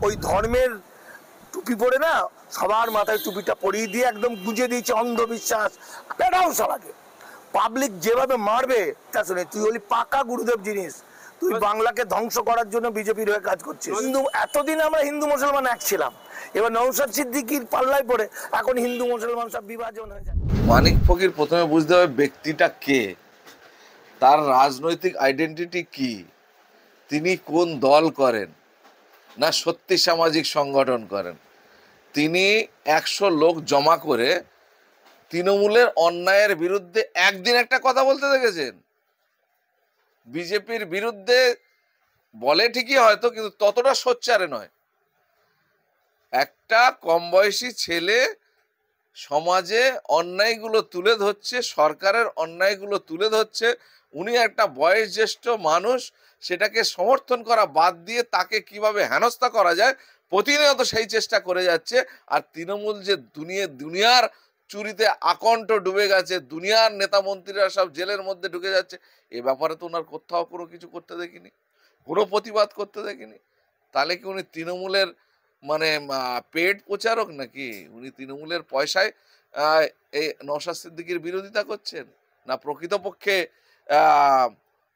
ওই ধর্মের টুপি পরে না সবার মাথায় টুপিটা পরিয়ে দিয়ে একদম গুঁজে দিয়েছে অন্ধবিশ্বাস। বেড়াও সবাইকে পাবলিক যেভাবে মারবে তা শুনে তুই হলি পাকা গুরুদেব জিনিস। তুই বাংলাকে ধ্বংস করার জন্য বিজেপির হয়ে কাজ করছিস। হিন্দু এতদিন আমরা হিন্দু মুসলমান এক ছিলাম, এবার নওশাদ সিদ্দিকীর পাল্লায় পড়ে এখন হিন্দু মুসলমান সব বিভাজন হয়ে যায়। মানিক ফকির প্রথমে বুঝতে হবে ব্যক্তিটা কে, তার রাজনৈতিক আইডেন্টিটি কি, তিনি কোন দল করেন, না সত্যি সামাজিক সংগঠন করেন। তিনি 100 লোক জমা করে তৃণমূলের অন্যায়ের বিরুদ্ধে একদিন একটা কথা বলতে দেখেছেন? বিজেপির বিরুদ্ধে বলে ঠিকই হয়তো, কিন্তু ততটা সোচ্চারে নয়। একটা কম বয়সী ছেলে সমাজে অন্যায়গুলো তুলে ধরছে, সরকারের অন্যায়গুলো তুলে ধরছে, উনি একটা বয়োজ্যেষ্ঠ মানুষ, সেটাকে সমর্থন করা বাদ দিয়ে তাকে কিভাবে হেনস্থা করা যায় প্রতিনিয়ত সেই চেষ্টা করে যাচ্ছে। আর তৃণমূল যে দুনিয়ার চুরিতে আকণ্ঠ ডুবে গেছে, দুনিয়ার নেতা মন্ত্রীরা সব জেলের মধ্যে ঢুকে যাচ্ছে, এ ব্যাপারে তো ওনার কোথাও কোনো কিছু করতে দেখিনি, কোনো প্রতিবাদ করতে দেখিনি। তাহলে কি উনি তৃণমূলের মানে পেড প্রচারক নাকি? উনি তৃণমূলের পয়সায় এই নওশাদ সিদ্দিকীর বিরোধিতা করছেন, না প্রকৃতপক্ষে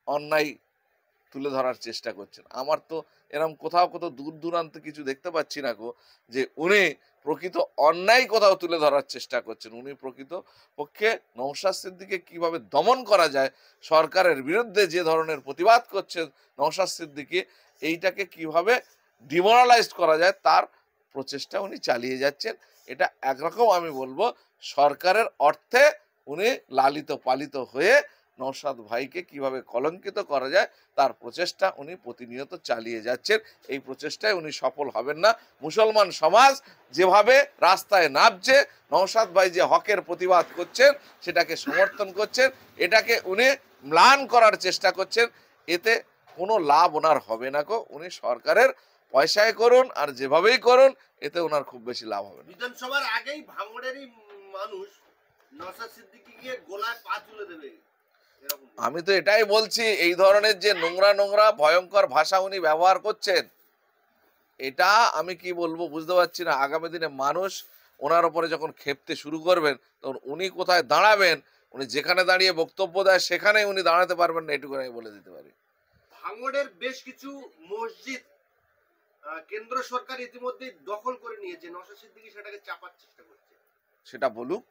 অন্যায় তুলে ধরার চেষ্টা করছেন? আমার তো এরকম কোথাও দূর দূরান্তে কিছু দেখতে পাচ্ছি না গো, যে উনি প্রকৃত অন্যায় কোথাও তুলে ধরার চেষ্টা করছেন। উনি প্রকৃত পক্ষে নওশাদ সিদ্দিকীকে কিভাবে দমন করা যায়, সরকারের বিরুদ্ধে যে ধরনের প্রতিবাদ করছে নওশাদ সিদ্দিকী, এইটাকে কিভাবে ডিমোরালাইজ করা যায় তার প্রচেষ্টা উনি চালিয়ে যাচ্ছেন। এটা একরকম আমি বলবো সরকারের অর্থে উনি লালিত পালিত হয়ে নওশাদ ভাইকে কিভাবে কলঙ্কিত করা যায় তার প্রচেষ্টা উনি প্রতিনিয়ত চালিয়ে যাচ্ছেন। এই প্রচেষ্টায় উনি সফল হবেন না। মুসলমান সমাজ যেভাবে রাস্তায় নামছে, নওশাদ ভাই যে হকের প্রতিবাদ করছেন সেটাকে সমর্থন করছেন, এটাকে উনি ম্লান করার চেষ্টা করছেন, এতে কোনো লাভ ওনার হবে না গো। উনি সরকারের পয়সায় করুন আর যেভাবেই করুন, এতে ওনার খুব বেশি লাভ হবে না। বিধানসভার আগেই ভাঙড়েরই মানুষ নওশাদ সিদ্দিকীকে গোলায় পা তুলে দেবে, আমি তো এটাই বলছি, এই ধরনের যে নোংরা ভয়ঙ্কর ভাষা উনি ব্যবহার করছেন, এটা আমি কি বলবো বুঝতে পারছি না। আগামী দিনে মানুষ ওনার উপরে যখন খেপতে শুরু করবেন, তখন উনি কোথায় দাঁড়াবেন, উনি যেখানে দাঁড়িয়ে বক্তব্য দেয় সেখানেই উনি দাঁড়াতে পারবেন না, এটুকু আমি বলে দিতে পারি। ভাঙড়ের বেশ কিছু মসজিদ কেন্দ্র সরকার ইতিমধ্যে দখল করে নিয়েছে, নওশাদ সিদ্দিকী সেটাকে চাপার চেষ্টা করছে। সেটা বলুক,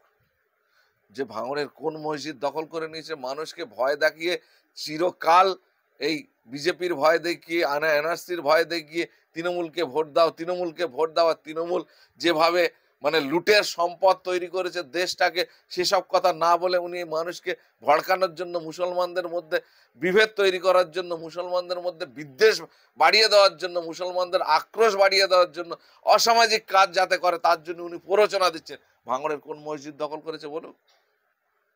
যে ভাঙড়ের কোন মসজিদ দখল করে নিয়েছে। মানুষকে ভয় দেখিয়ে চিরকাল এই বিজেপির ভয় দেখিয়ে, এনআরসির ভয় দেখিয়ে তৃণমূলকে ভোট দাও, তৃণমূলকে ভোট দাও, আর তৃণমূল যেভাবে মানে লুটের সম্পদ তৈরি করেছে দেশটাকে, সেসব কথা না বলে উনি মানুষকে ভড়কানোর জন্য, মুসলমানদের মধ্যে বিভেদ তৈরি করার জন্য, মুসলমানদের মধ্যে বিদ্বেষ বাড়িয়ে দেওয়ার জন্য, মুসলমানদের আক্রোশ বাড়িয়ে দেওয়ার জন্য, অসামাজিক কাজ যাতে করে তার জন্য উনি প্ররোচনা দিচ্ছেন। ভাঙড়ের কোন মসজিদ দখল করেছে বলুন?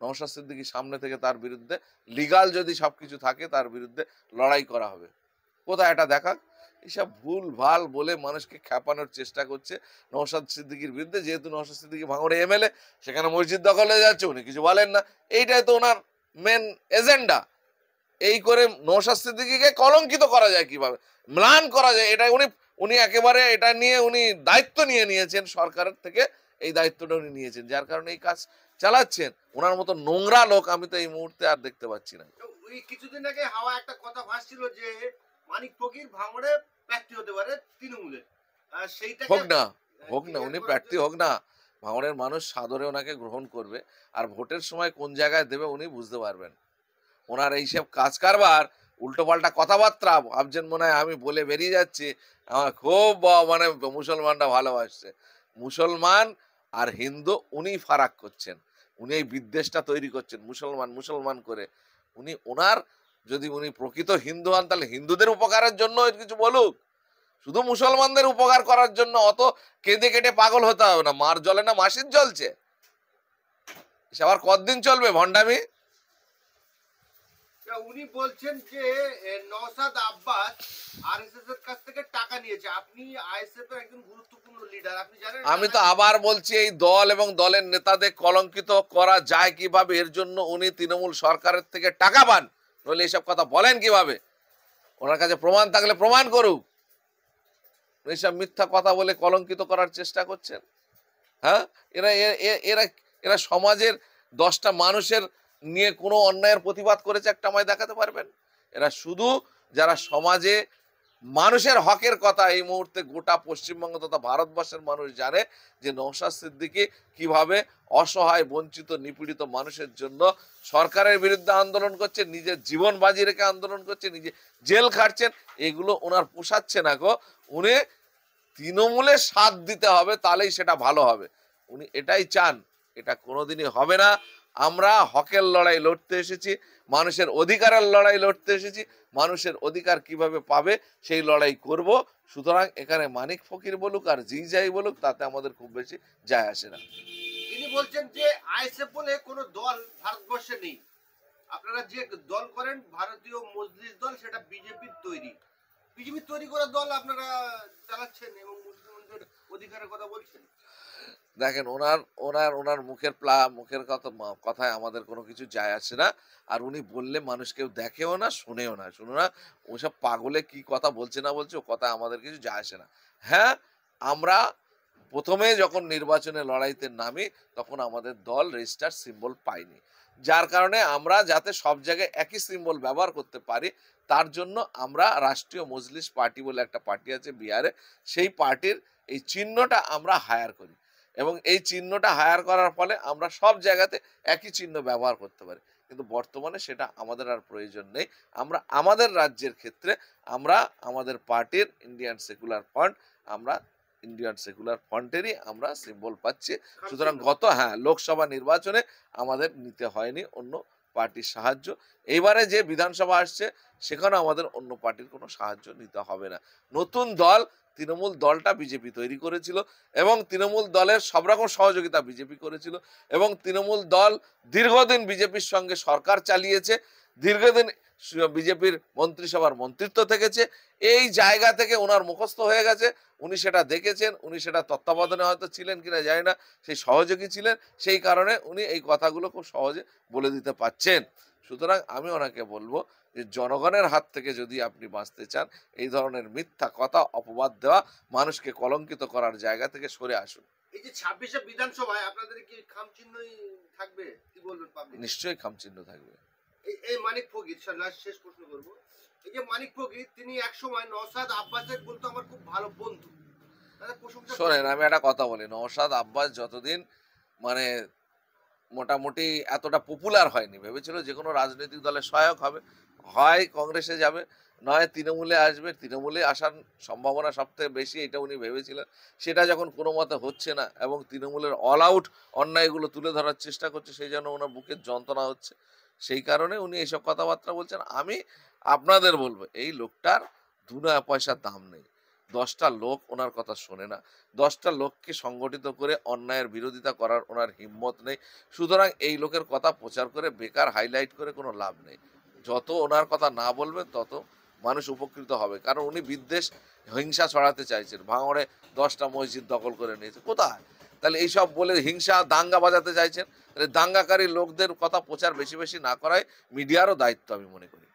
নওশাদ সিদ্দিকী সামনে থেকে তার বিরুদ্ধে লিগাল যদি সবকিছু থাকে তার বিরুদ্ধে লড়াই করা হবে। কোথায় এটা দেখাক। এইসব ভুল ভাল বলে মানুষকে খেপানোর চেষ্টা করছে নওশাদ সিদ্দিকীর বিরুদ্ধে। যেহেতু নওশাদ সিদ্দিকী ভাঙড়ে এমএলএ, সেখানে মসজিদ দখল হয়ে যাচ্ছে, উনি কিছু বলেন না, এইটাই তো ওনার মেন এজেন্ডা। এই করে নওশাদ সিদ্দিকীকে কলঙ্কিত করা যায়, কিভাবে ম্লান করা যায়, এটা উনি একেবারে এটা নিয়ে উনি দায়িত্ব নিয়ে নিয়েছেন সরকারের থেকে। এই দায়িত্বটা উনি নিয়েছেন, যার কারণে এই কাজ চালাচ্ছেন। ওনার মতো নোংরা লোক আমি তো এই মুহূর্তে আর দেখতে পাচ্ছি না। ওই কিছুদিন আগে হাওয়া একটা কথা ভাসছিল যে মানিক ফকির ভাঙড়ে প্রার্থী হতে পারে তৃণমূলের, সেইটাকে হোক না উনি প্রার্থী হোক না, ভাঙড়ের মানুষ সাদরে ওনাকে গ্রহণ করবে। আর ভোটের সময় কোন জায়গায় দেবে উনি বুঝতে পারবেন। ওনার এইসব কাজ কারবার, উল্টো পাল্টা কথাবার্তা ভাবছেন মনে হয় আমি বলে বেরিয়ে যাচ্ছি, আমার খুব মানে মুসলমানরা ভালোবাসছে। মুসলমান আর হিন্দু উনি ফারাক করছেন, উনি এই বিদ্বেষটা তৈরি করছেন মুসলমান করে। ওনার যদি উনি প্রকৃত হিন্দু হন, তাহলে হিন্দুদের উপকারের জন্য কিছু বলুক, শুধু মুসলমানদের উপকার করার জন্য অত কেঁদে কেটে পাগল হতে হবে না। মার জ্বলে না মাসির জ্বলছে, সে আবার কতদিন চলবে ভণ্ডামি? উনি বলছেন যে নওশাদ আব্বাস আরএসএস এর কাছ থেকে টাকা নিয়েছে। আপনি আইএসএফ এর একজন গুরুত্বপূর্ণ লিডার, আপনি জানেন। আমি তো আবার বলছি, এই দল এবং দলের নেতাদের কলঙ্কিত করা যায় কিভাবে, এর জন্য উনি তৃণমূল সরকারের থেকে টাকা পান, নইলে এইসব কথা বলেন কিভাবে? ওনার কাছে প্রমাণ থাকলে প্রমাণ করুক। এইসব মিথ্যা কথা বলে কলঙ্কিত করার চেষ্টা করছেন। হ্যাঁ, এরা এ- এরা এরা সমাজের 10টা মানুষের নিয়ে কোনো অন্যায়ের প্রতিবাদ করেছে একটা আমায় দেখাতে পারবেন? এরা শুধু যারা সমাজে মানুষের হকের কথা এই মুহূর্তে গোটা পশ্চিমবঙ্গ তথা ভারতবর্ষের মানুষ জানে যে নওশাদ সিদ্দিকী কিভাবে অসহায় বঞ্চিত নিপীড়িত মানুষের জন্য সরকারের বিরুদ্ধে আন্দোলন করছে, নিজের জীবন বাজি রেখে আন্দোলন করছে, নিজে জেল খাটছেন। এগুলো ওনার পোষাচ্ছে না গো। উনি তৃণমূলে সাথ দিতে হবে, তাহলেই সেটা ভালো হবে। উনি এটাই চান, এটা কোনোদিনই হবে না। আমরা হকের লড়াই লড়তে এসেছি, মানুষের অধিকারের লড়াই লড়তে এসেছি। মানুষের অধিকার কিভাবে পাবে সেই লড়াই করব। সুতরাং এখানে মানিক ফকির বলুক আর জি যাই বলুক, তাতে আমাদের খুব বেশি যায় আসে না। তিনি বলছেন যে আইএসএফ বলে কোনো দল ভারতবর্ষে নেই, আপনারা যে দল করেন ভারতীয় মজলিস দল, সেটা বিজেপির তৈরি। বিজেপির তৈরি করা দল আপনারা চালাচ্ছেন এবং মুসলিমদের অধিকারের কথা বলছেন। দেখেন, ওনার ওনার ওনার মুখের কথায় আমাদের কোনো কিছু যায় আসে না। আর উনি বললে মানুষ কেউ দেখেও না, শুনেও না। শুনো না, ওসব পাগলে কি কথা বলছে না বলছে, ও কথা আমাদের কিছু যায় আসে না। হ্যাঁ, আমরা প্রথমে যখন নির্বাচনে লড়াইতে নামি তখন আমাদের দল রেজিস্টার সিম্বল পাইনি, যার কারণে আমরা যাতে সব জায়গায় একই সিম্বল ব্যবহার করতে পারি তার জন্য আমরা রাষ্ট্রীয় মজলিস পার্টি বলে একটা পার্টি আছে বিহারে, সেই পার্টির এই চিহ্নটা আমরা হায়ার করি এবং এই চিহ্নটা হায়ার করার ফলে আমরা সব জায়গাতে একই চিহ্ন ব্যবহার করতে পারি। কিন্তু বর্তমানে সেটা আমাদের আর প্রয়োজন নেই। আমরা আমাদের রাজ্যের ক্ষেত্রে আমরা আমাদের পার্টির ইন্ডিয়ান সেকুলার ফ্রন্ট, আমরা ইন্ডিয়ান সেকুলার ফ্রন্টেরই আমরা সিম্বল পাচ্ছি। সুতরাং লোকসভা নির্বাচনে আমাদের নিতে হয়নি অন্য পার্টির সাহায্য। এইবারে যে বিধানসভা আসছে সেখানে আমাদের অন্য পার্টির কোনো সাহায্য নিতে হবে না। নতুন দল তৃণমূল দলটা বিজেপি তৈরি করেছিল এবং তৃণমূল দলের সব রকম সহযোগিতা বিজেপি করেছিল এবং তৃণমূল দল দীর্ঘদিন বিজেপির সঙ্গে সরকার চালিয়েছে, দীর্ঘদিন বিজেপির মন্ত্রিসভার মন্ত্রিত্ব থেকেছে। এই জায়গা থেকে ওনার মুখস্থ হয়ে গেছে, উনি সেটা দেখেছেন, উনি সেটা তত্ত্বাবধানে হয়তো ছিলেন কিনা জানি না, সেই সহযোগী ছিলেন, সেই কারণে উনি এই কথাগুলো খুব সহজে বলে দিতে পারছেন। সুতরাং আমি ওনাকে বলবো যে জনগণের হাত থেকে যদি আপনি বাঁচতে চান, এই ধরনের মিথ্যা কথা অপবাদ দেওয়া, মানুষকে কলঙ্কিত করার জায়গা থেকে সরে আসুন। এই যে 26শে বিধানসভায় আপনাদের কি খামচিহ্নই থাকবে, কি বলবেন পাবলিক? নিশ্চয়ই খামচিহ্ন থাকবে। এই মানিক ফকির, শেষ প্রশ্ন করবো। এই যে মানিক ফকির, তিনি একসময় নওশাদ আব্বাসের বলতো আমার খুব ভালো বন্ধু, তাদের প্রশংসা শোনেন, আমি একটা কথা বলি, নওশাদ আব্বাস যতদিন মানে মোটামুটি এতটা পপুলার হয়নি, ভেবেছিল যে কোনো রাজনৈতিক দলের সহায়ক হবে, হয় কংগ্রেসে যাবে নয় তৃণমূলে আসবে, তৃণমূলে আসার সম্ভাবনা সবথেকে বেশি, এটা উনি ভেবেছিলেন। সেটা যখন কোনো মতে হচ্ছে না এবং তৃণমূলের অল আউট অন্যায়গুলো তুলে ধরার চেষ্টা করছে, সেই জন্য ওনার বুকের যন্ত্রণা হচ্ছে, সেই কারণে উনি এইসব কথাবার্তা বলছেন। আমি আপনাদের বলবো, এই লোকটার 2 পয়সার দাম নেই। 10টা লোক ওনার কথা শোনে না, 10টা লোককে সংগঠিত করে অন্যায়ের বিরোধিতা করার ওনার হিম্মত নেই। সুতরাং এই লোকের কথা প্রচার করে বেকার হাইলাইট করে কোনো লাভ নেই। যত ওনার কথা না বলবেন তত মানুষ উপকৃত হবে, কারণ উনি বিদ্বেষ হিংসা ছড়াতে চাইছেন। ভাঙড়ে 10টা মসজিদ দখল করে নিয়েছে, কোথায়? তাহলে এইসব বলে হিংসা দাঙ্গা বাজাতে চাইছেন। তাহলে দাঙ্গাকারী লোকদের কথা প্রচার বেশি বেশি না করাই মিডিয়ারও দায়িত্ব আমি মনে করি।